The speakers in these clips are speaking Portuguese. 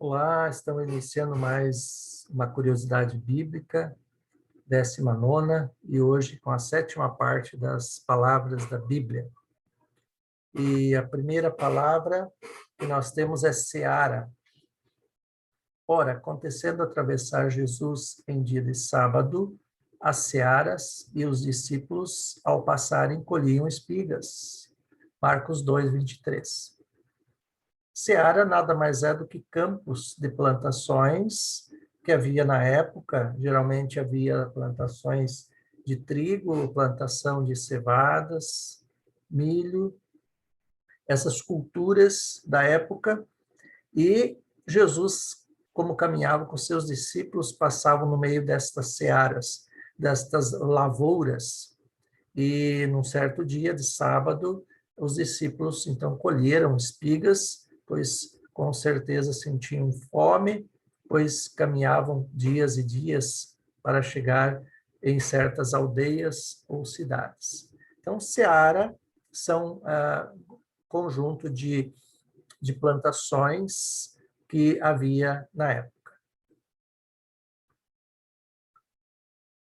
Olá, estamos iniciando mais uma curiosidade bíblica, 19ª, e hoje com a 7ª parte das palavras da Bíblia. E a primeira palavra que nós temos é seara. Ora, acontecendo atravessar Jesus em dia de sábado, as searas e os discípulos, ao passarem, colhiam espigas. Marcos 2:23. Seara nada mais é do que campos de plantações que havia na época. Geralmente havia plantações de trigo, plantação de cevadas, milho, essas culturas da época. E Jesus, como caminhava com seus discípulos, passavam no meio destas searas, destas lavouras. E num certo dia de sábado, os discípulos então colheram espigas, pois com certeza sentiam fome, pois caminhavam dias e dias para chegar em certas aldeias ou cidades. Então, seara são conjunto de plantações que havia na época.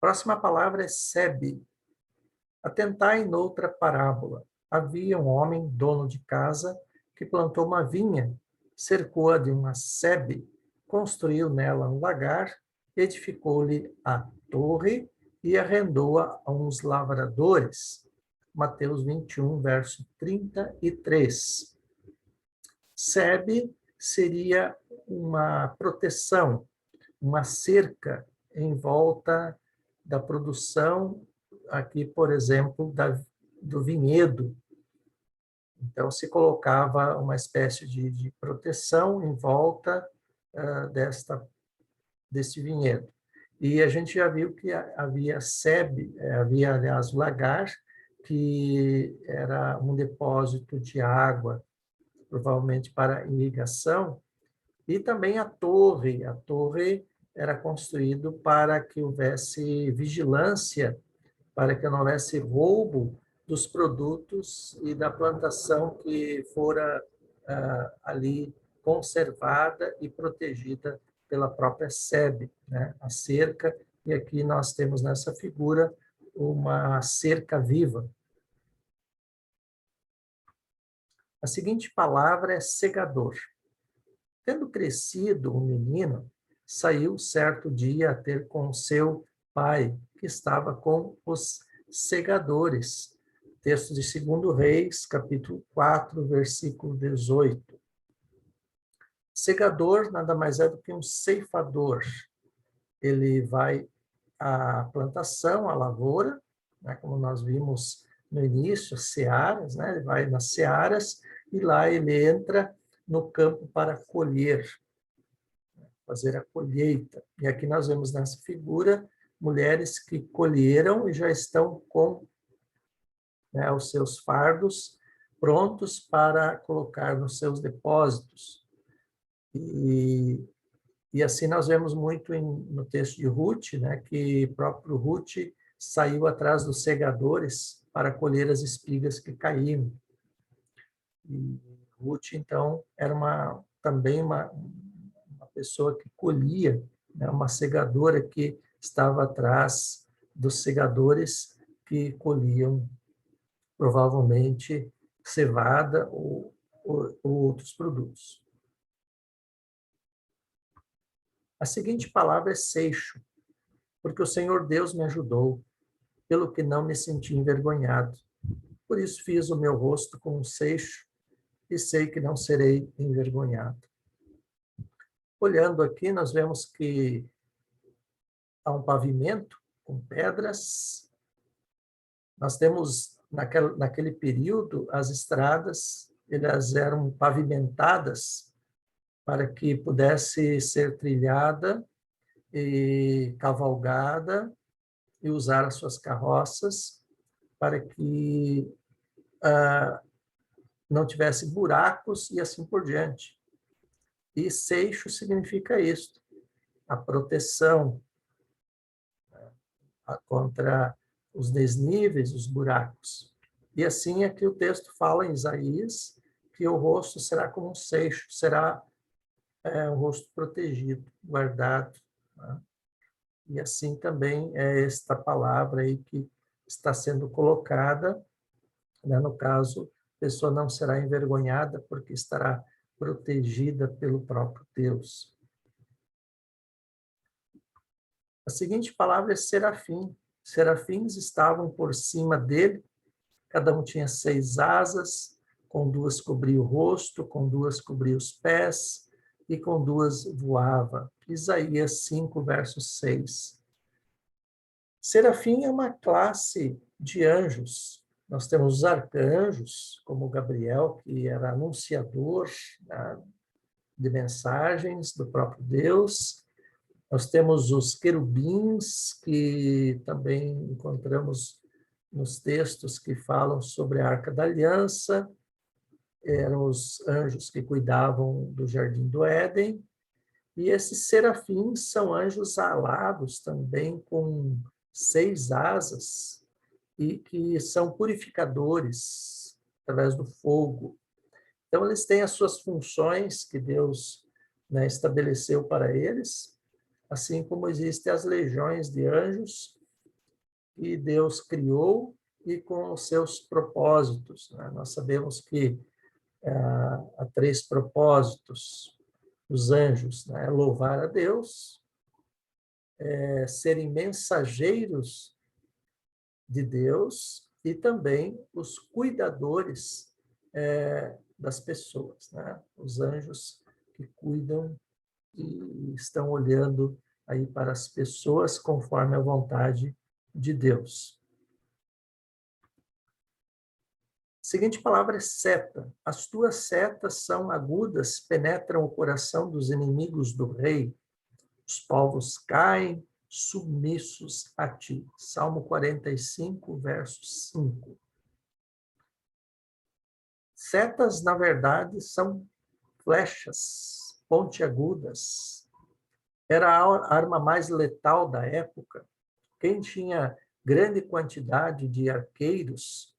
Próxima palavra é sebe. Atentai noutra parábola. Havia um homem, dono de casa, que plantou uma vinha, cercou-a de uma sebe, construiu nela um lagar, edificou-lhe a torre e arrendou-a a uns lavradores. Mateus 21, verso 33. Sebe seria uma proteção, uma cerca em volta da produção, aqui, por exemplo, do vinhedo. Então, se colocava uma espécie de proteção em volta deste vinhedo. E a gente já viu que havia sebe, havia, aliás, o lagar, que era um depósito de água, provavelmente para irrigação, e também a torre. A torre era construído para que houvesse vigilância, para que não houvesse roubo dos produtos e da plantação que fora ali conservada e protegida pela própria sebe, né? A cerca, e aqui nós temos nessa figura uma cerca viva. A seguinte palavra é segador. Tendo crescido o menino, saiu certo dia a ter com seu pai, que estava com os segadores. Texto de 2 Reis, capítulo 4, versículo 18. Segador nada mais é do que um ceifador. Ele vai à plantação, à lavoura, né, como nós vimos no início, as searas, né, ele vai nas searas e lá ele entra no campo para colher, fazer a colheita. E aqui nós vemos nessa figura mulheres que colheram e já estão com, né, os seus fardos prontos para colocar nos seus depósitos. E assim nós vemos muito no texto de Ruth, né, que próprio Ruth saiu atrás dos segadores para colher as espigas que caíam. E Ruth, então, era também uma pessoa que colhia, né, uma segadora que estava atrás dos segadores que colhiam, provavelmente, cevada ou outros produtos. A seguinte palavra é seixo, porque o Senhor Deus me ajudou, pelo que não me senti envergonhado. Por isso fiz o meu rosto com um seixo, e sei que não serei envergonhado. Olhando aqui, nós vemos que há um pavimento com pedras. Nós temos, naquele período, as estradas, elas eram pavimentadas para que pudesse ser trilhada e cavalgada e usar as suas carroças para que não tivesse buracos e assim por diante. E seixo significa isso, a proteção contra os desníveis, os buracos. E assim é que o texto fala em Isaías, que o rosto será como um seixo, será o rosto protegido, guardado, né? E assim também é esta palavra aí que está sendo colocada, né? No caso, a pessoa não será envergonhada porque estará protegida pelo próprio Deus. A seguinte palavra é serafim. Serafins estavam por cima dele, cada um tinha 6 asas, com 2 cobria o rosto, com 2 cobria os pés, e com 2 voava. Isaías 5, verso 6. Serafim é uma classe de anjos. Nós temos os arcanjos, como Gabriel, que era anunciador, né, de mensagens do próprio Deus. Nós temos os querubins, que também encontramos nos textos que falam sobre a Arca da Aliança. Eram os anjos que cuidavam do Jardim do Éden. E esses serafins são anjos alados também, com 6 asas, e que são purificadores através do fogo. Então, eles têm as suas funções que Deus, né, estabeleceu para eles, assim como existem as legiões de anjos que Deus criou e com os seus propósitos, né? Nós sabemos que há 3 propósitos dos anjos, né? Louvar a Deus, serem mensageiros de Deus e também os cuidadores das pessoas, né? Os anjos que cuidam e estão olhando aí para as pessoas conforme a vontade de Deus. A seguinte palavra é seta. As tuas setas são agudas, penetram o coração dos inimigos do rei. Os povos caem submissos a ti. Salmo 45, verso 5. Setas, na verdade, são flechas pontiagudas. Era a arma mais letal da época. Quem tinha grande quantidade de arqueiros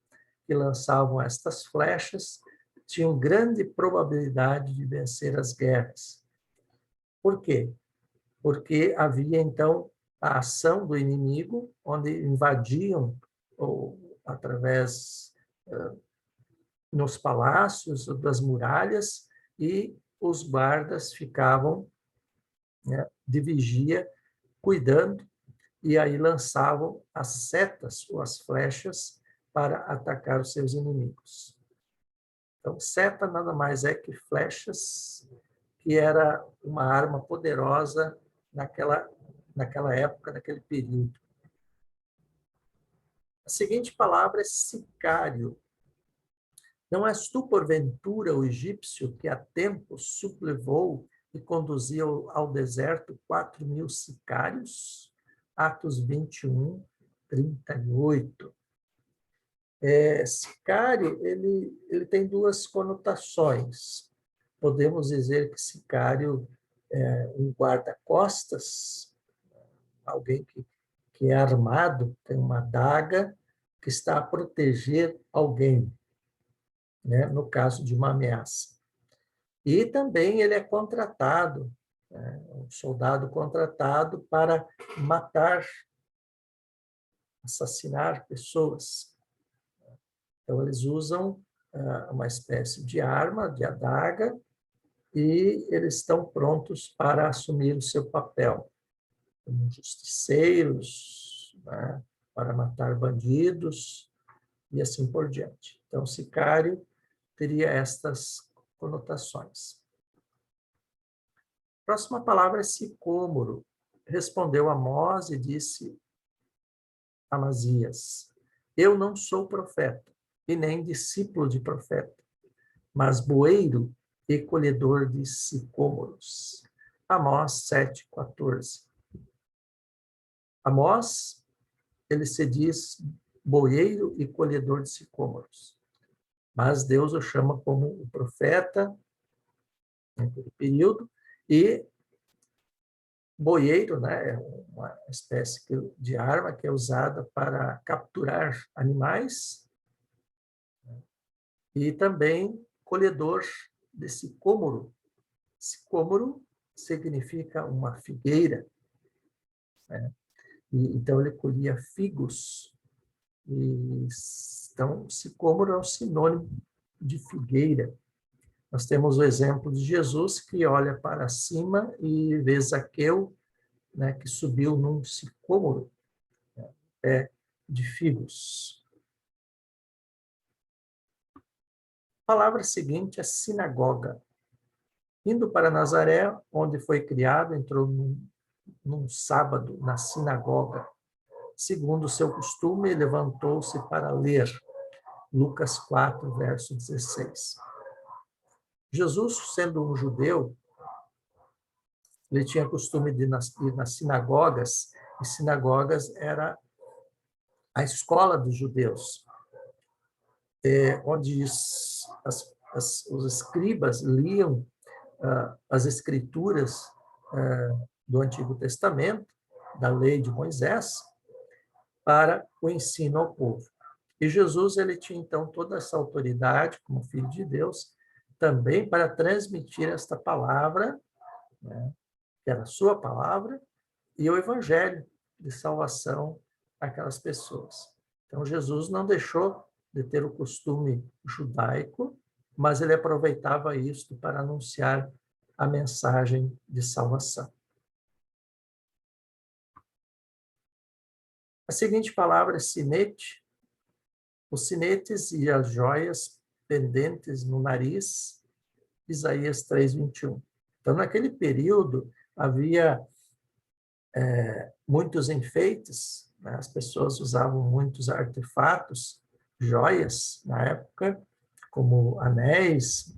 que lançavam estas flechas tinham grande probabilidade de vencer as guerras. Por quê? Porque havia, então, a ação do inimigo, onde invadiam, ou através nos palácios das muralhas, e os guardas ficavam, né, de vigia, cuidando, e aí lançavam as setas ou as flechas para atacar os seus inimigos. Então, seta nada mais é que flechas, que era uma arma poderosa naquela época, naquele período. A seguinte palavra é sicário. Não és tu, porventura, o egípcio que há tempo sublevou e conduziu ao deserto 4.000 sicários? Atos 21, 38. Sicário, ele tem 2 conotações. Podemos dizer que sicário é um guarda-costas, alguém que é armado, tem uma adaga, que está a proteger alguém, né, no caso de uma ameaça. E também ele é contratado, né, um soldado contratado para matar, assassinar pessoas. Então, eles usam uma espécie de arma, de adaga, e eles estão prontos para assumir o seu papel, como justiceiros, né, para matar bandidos, e assim por diante. Então, sicário teria estas conotações. A próxima palavra é sicômoro. Respondeu Amós e disse a Amazias: eu não sou profeta, e nem discípulo de profeta, mas boeiro e colhedor de sicômoros. Amós 7:14. Amós, ele se diz boeiro e colhedor de sicômoros, mas Deus o chama como o profeta naquele período, e boieiro, né, é uma espécie de arma que é usada para capturar animais, e também colhedor de sicômoro. Sicômoro significa uma figueira, né? Então, ele colhia figos. Então, sicômoro é um sinônimo de figueira. Nós temos o exemplo de Jesus, que olha para cima e vê Zaqueu, né, que subiu num sicômoro, né, pé de figos. A palavra seguinte é sinagoga. Indo para Nazaré, onde foi criado, entrou num sábado na sinagoga. Segundo o seu costume, levantou-se para ler. Lucas 4, verso 16. Jesus, sendo um judeu, ele tinha costume de ir nas sinagogas, e sinagogas era a escola dos judeus, onde os escribas liam as escrituras do Antigo Testamento, da lei de Moisés, para o ensino ao povo. E Jesus, ele tinha então toda essa autoridade, como filho de Deus, também para transmitir esta palavra, né, que era a sua palavra, e o evangelho de salvação àquelas pessoas. Então, Jesus não deixou de ter o costume judaico, mas ele aproveitava isto para anunciar a mensagem de salvação. A seguinte palavra é sinete. Os sinetes e as joias pendentes no nariz, Isaías 3:21. Então, naquele período, havia muitos enfeites, né? As pessoas usavam muitos artefatos, joias, na época, como anéis,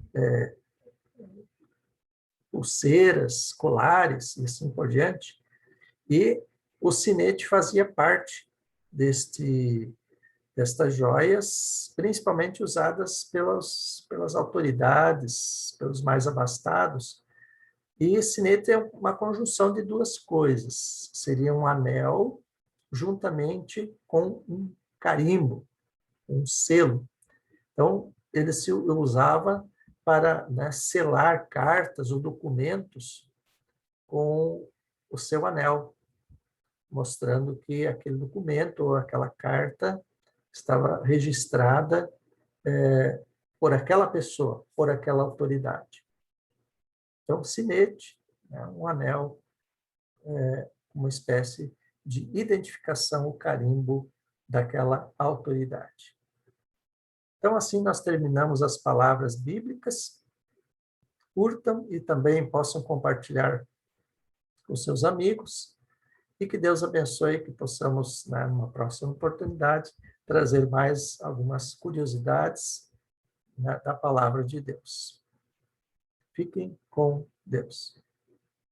pulseiras, colares, e assim por diante. E o sinete fazia parte destas joias, principalmente usadas pelas autoridades, pelos mais abastados. E sinete é uma conjunção de duas coisas. Seria um anel juntamente com um carimbo, um selo. Então, ele se usava para, né, selar cartas ou documentos com o seu anel, mostrando que aquele documento ou aquela carta estava registrada por aquela pessoa, por aquela autoridade. Então, sinete, né, um anel, uma espécie de identificação, o carimbo daquela autoridade. Então, assim, nós terminamos as palavras bíblicas. Curtam e também possam compartilhar com seus amigos. E que Deus abençoe, que possamos, né, numa próxima oportunidade, trazer mais algumas curiosidades, né, da palavra de Deus. Fiquem com Deus.